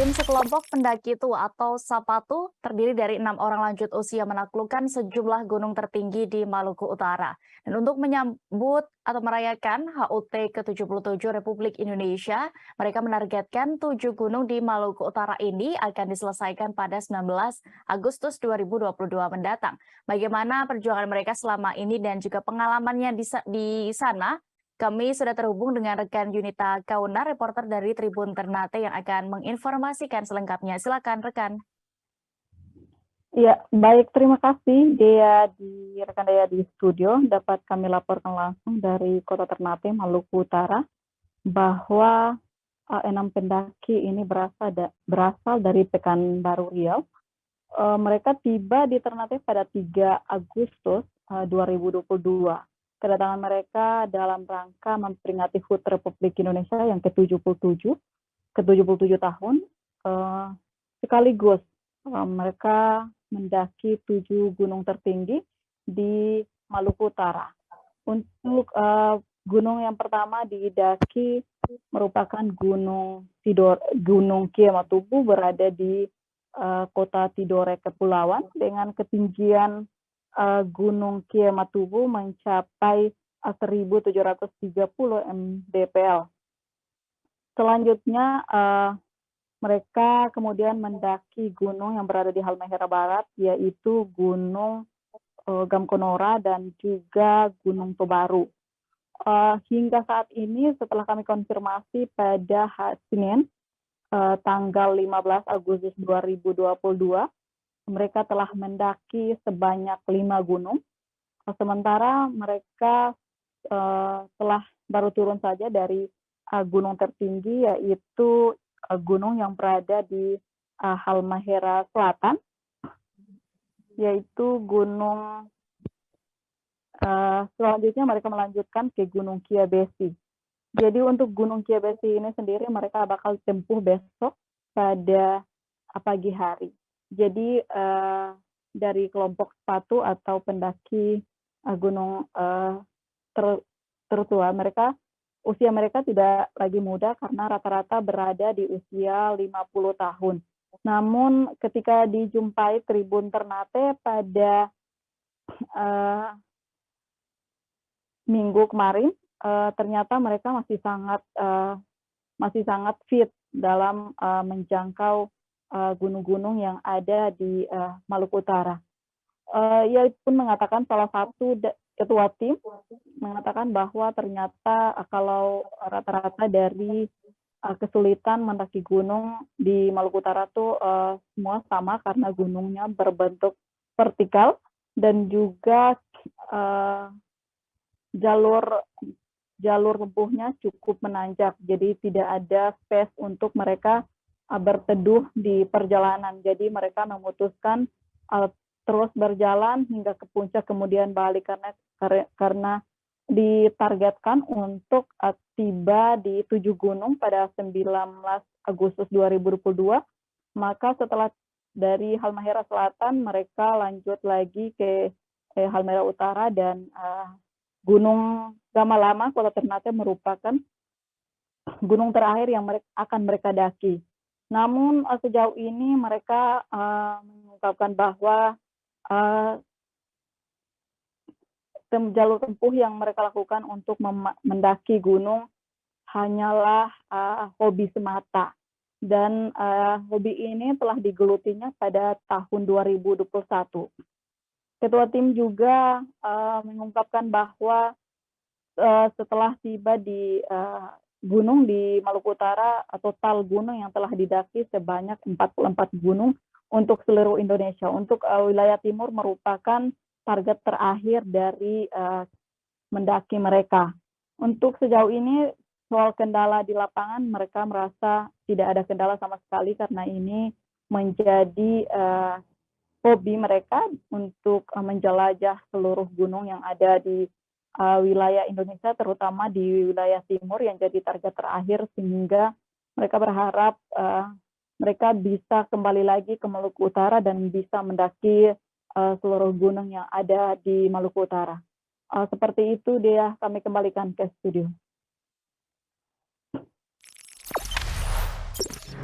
Tim sekelompok pendaki tua atau Sapatu terdiri dari 6 orang lanjut usia menaklukkan sejumlah gunung tertinggi di Maluku Utara. Dan untuk menyambut atau merayakan HUT ke-77 Republik Indonesia, mereka menargetkan 7 gunung di Maluku Utara ini akan diselesaikan pada 19 Agustus 2022 mendatang. Bagaimana perjuangan mereka selama ini dan juga pengalamannya di sana? Kami sudah terhubung dengan rekan Yunita Kauna, reporter dari Tribun Ternate yang akan menginformasikan selengkapnya. Silakan rekan. Ya, baik. Terima kasih rekan Dea di studio. Dapat kami laporkan langsung dari Kota Ternate, Maluku Utara, bahwa 6 pendaki ini berasal dari Pekanbaru Riau. Mereka tiba di Ternate pada 3 Agustus 2022. Kedatangan mereka dalam rangka memperingati HUT Republik Indonesia yang ke-77 tahun. Sekaligus mereka mendaki 7 gunung tertinggi di Maluku Utara. Untuk gunung yang pertama didaki merupakan Gunung Kiamatubu, berada di Kota Tidore, Kepulauan, dengan ketinggian Gunung Kiamatubu mencapai 1.730 mdpl. Selanjutnya mereka kemudian mendaki gunung yang berada di Halmahera Barat, yaitu Gunung Gamkonora dan juga Gunung Tobaru. Hingga saat ini, setelah kami konfirmasi pada Senin, tanggal 15 Agustus 2022, mereka telah mendaki sebanyak 5 gunung. Sementara mereka telah baru turun saja dari gunung tertinggi, yaitu gunung yang berada di Halmahera Selatan, yaitu gunung. Selanjutnya mereka melanjutkan ke Gunung Kiabesi. Jadi untuk Gunung Kiabesi ini sendiri mereka bakal tempuh besok pada pagi hari. Jadi dari kelompok sepatu atau pendaki gunung tertua, usia mereka tidak lagi muda karena rata-rata berada di usia 50 tahun. Namun ketika dijumpai Tribun Ternate pada minggu kemarin, ternyata mereka masih sangat fit dalam menjangkau gunung-gunung yang ada di Maluku Utara. Ia pun mengatakan, salah satu ketua tim mengatakan bahwa ternyata kalau rata-rata dari kesulitan mendaki gunung di Maluku Utara tuh semua sama karena gunungnya berbentuk vertikal dan juga jalur tempuhnya cukup menanjak, jadi tidak ada space untuk mereka berteduh di perjalanan. Jadi mereka memutuskan terus berjalan hingga ke puncak kemudian balik karena ditargetkan untuk tiba di 7 gunung pada 19 Agustus 2022. Maka setelah dari Halmahera Selatan mereka lanjut lagi ke Halmahera Utara dan Gunung Gamalama, Kota Ternate merupakan gunung terakhir yang akan mereka daki. Namun sejauh ini mereka mengungkapkan bahwa jalur tempuh yang mereka lakukan untuk mendaki gunung hanyalah hobi semata. Dan hobi ini telah digelutinya pada tahun 2021. Ketua tim juga mengungkapkan bahwa setelah tiba di gunung di Maluku Utara, total gunung yang telah didaki sebanyak 44 gunung untuk seluruh Indonesia. Untuk wilayah timur merupakan target terakhir dari mendaki mereka. Untuk sejauh ini soal kendala di lapangan, mereka merasa tidak ada kendala sama sekali karena ini menjadi hobi mereka untuk menjelajah seluruh gunung yang ada di wilayah Indonesia, terutama di wilayah timur yang jadi target terakhir, sehingga mereka berharap mereka bisa kembali lagi ke Maluku Utara dan bisa mendaki seluruh gunung yang ada di Maluku Utara. Seperti itu dia, kami kembalikan ke studio.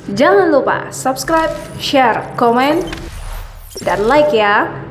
Jangan lupa subscribe, share, komen, dan like ya.